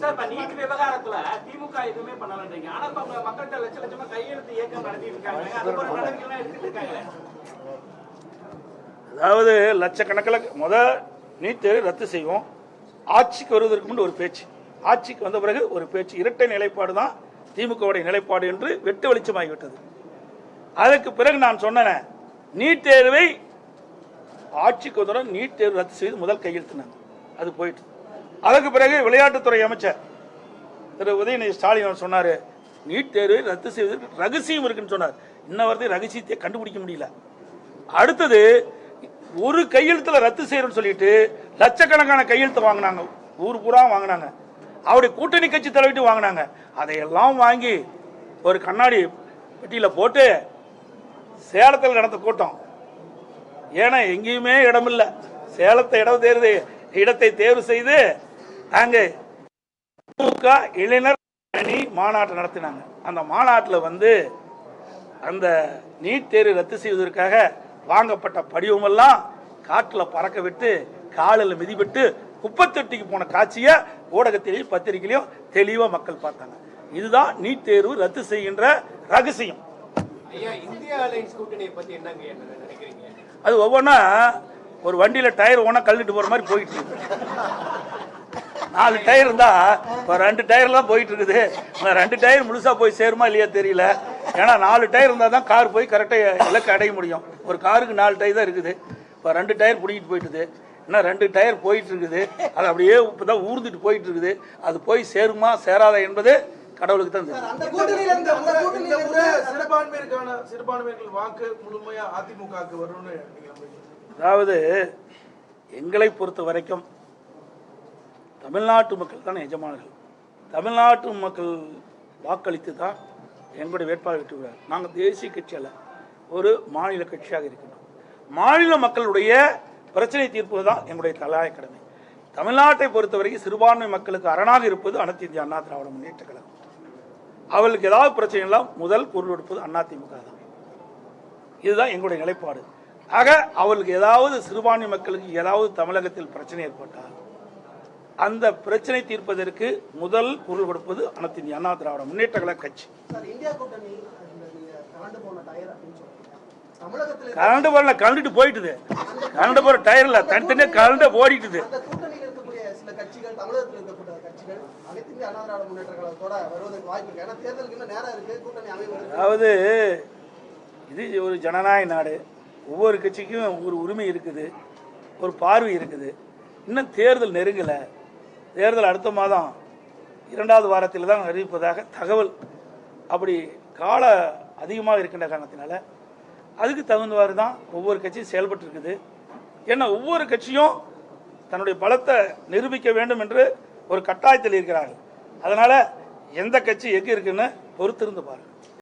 Sir, இப்ப NEET விவகாரத்துல திமுக எதுவுமே பண்ணலன்றீங்க. ஆனா இப்ப மக்கள்கிட்ட லட்ச லட்சமா கையெழுத்து இயக்கம் நடத்திட்டு இருக்காங்க. அது ஒரு நடவடிக்கை எடுத்துட்டு இருக்காங்க. அதாவது லட்சக்கணக்கில் நீட் தேர்வு ரத்து செய்வோம். ஆட்சிக்கு வருவதற்கு முன் ஒரு பேச்சு, ஆட்சிக்கு வந்த பிறகு ஒரு பேச்சு, இரட்டை நிலைப்பாடு தான் திமுகவுடைய நிலைப்பாடு என்று வெட்டு வெளிச்சமாகிவிட்டது. அதற்கு பிறகு நான் சொன்னேன், நீட் தேர்வை ஆட்சிக்கு வந்தவுடன் நீட் தேர்வு ரத்து செய்து முதல் கையெழுத்தினாங்க. அது போயிட்டு அதற்கு பிறகு விளையாட்டுத்துறை அமைச்சர் திரு உதயநிதி ஸ்டாலின் சொன்னார், நீட் தேர்வை ரத்து செய்வதற்கு ரகசியம் இருக்குன்னு சொன்னார். இன்ன வரைக்கும் ரகசியத்தை கண்டுபிடிக்க முடியல. அடுத்தது ஒரு கையெழுத்துல ரத்து செய்யறோம்னு சொல்லிட்டு லட்சக்கணக்கான கையெழுத்து வாங்கினாங்க, ஊர் பூரா வாங்கினாங்க. அவருடைய கூட்டணி கட்சி தலைவிட்டு வாங்கினாங்க. அதையெல்லாம் வாங்கி ஒரு கண்ணாடி பெட்டியில போட்டு சேலத்தில் நடந்த கூட்டம். ஏன்னா எங்கேயுமே இடம் இல்லை, சேலத்தை இடத்தை தேர்வு செய்து அங்கே திமுக இளைஞர் அணி மாநாட்டை நடத்தினாங்க. அந்த மாநாட்டில் அந்த நீட் தேர்வு ரத்து செய்வதற்காக வாங்கப்பட்ட படிவமெல்லாம் காற்றில் பறக்க விட்டு காலில் மிதிபட்டு குப்பத்தொட்டிக்கு போன காட்சியை ஊடகத்திலையும் பத்திரிகையிலையும் தெளிவாக மக்கள் பார்த்தாங்க. இதுதான் நீட் தேர்வு ரத்து செய்கின்ற ரகசியம். அது ஒவ்வொன்றா ஒரு வண்டியில டயர் ஒவ்வொன்றா கழுவிட்டு போற மாதிரி போயிட்டு இருக்கு. 4 டயர் இருந்தா 2 டயர்லாம் போயிட்டு இருக்குது. 2 டயர் முழுசா போய் சேருமா இல்லையா தெரியல. ஏன்னா 4 டயர் இருந்தா தான் கார் போய் கரெக்டாக இலக்கு அடைய முடியும். ஒரு காருக்கு 4 டயர் தான் இருக்குது. இப்போ 2 டயர் பிடிக்கிட்டு போயிட்டுது. இன்னும் 2 டயர் போயிட்டு இருக்குது. அது அப்படியே இப்பதான் ஊர்ந்துட்டு போயிட்டு இருக்குது. அது போய் சேருமா சேராதா என்பது கடவுளுக்கு தான் தெரியும். சிறுபான்மையினர்கள் வாக்கு முழுமையா அதிமுகவுக்கு வரும்னு. அதாவது எங்களை பொறுத்த வரைக்கும் தமிழ்நாட்டு மக்கள் தான் எஜமானர்கள். தமிழ்நாட்டு மக்கள் வாக்களித்து தான் எங்களுடைய வேட்பாளர் வெற்றுகிறார். நாங்கள் தேசிய கட்சி அல்ல, ஒரு மாநில கட்சியாக இருக்கின்றோம். மாநில மக்களுடைய பிரச்சனை தீர்ப்பது தான் எங்களுடைய தலையாய கடமை. தமிழ்நாட்டை பொறுத்தவரைக்கும் சிறுபான்மை மக்களுக்கு அரணாக இருப்பது அனைத்து இந்திய அண்ணா திராவிட முன்னேற்ற கழகம். அவர்களுக்கு ஏதாவது பிரச்சனை எல்லாம் முதல் குரல் கொடுப்பது அதிமுக தான். இதுதான் எங்களுடைய நிலைப்பாடு. ஆக அவர்களுக்கு ஏதாவது சிறுபான்மை மக்களுக்கு ஏதாவது தமிழகத்தில் பிரச்சனை ஏற்பட்டால் அந்த பிரச்சனை தீர்ப்பதற்கு முதல் குரல் கொடுப்பது அனைத்து இந்திய அண்ணா திராவிட முன்னேற்ற கழக கட்சி. கரண்ட் போல கலந்துட்டு போயிட்டுது. கரண்ட் போற டயர்ல தனித்தனியா கரண்ட் ஓடிட்டுது. அதாவது இது ஒரு ஜனநாயக நாடு. ஒவ்வொரு கட்சிக்கும் ஒரு உரிமை இருக்குது, ஒரு பார்வை இருக்குது. இன்னும் தேர்தல் நெருங்கலை. தேர்தல் அடுத்த மாதம் 2வது வாரத்தில் தான் அறிவிப்பதாக தகவல். அப்படி கால அதிகமாக இருக்கின்ற காரணத்தினால அதுக்கு தகுந்தவாறு தான் ஒவ்வொரு கட்சியும் செயல்பட்டு இருக்குது. ஏன்னா ஒவ்வொரு கட்சியும் தன்னுடைய பலத்தை நிரூபிக்க வேண்டும் என்று ஒரு கட்டாயத்தில் இருக்கிறார்கள். அதனால எந்த கட்சி எங்கே இருக்குன்னு பொறுத்திருந்து பாருங்க.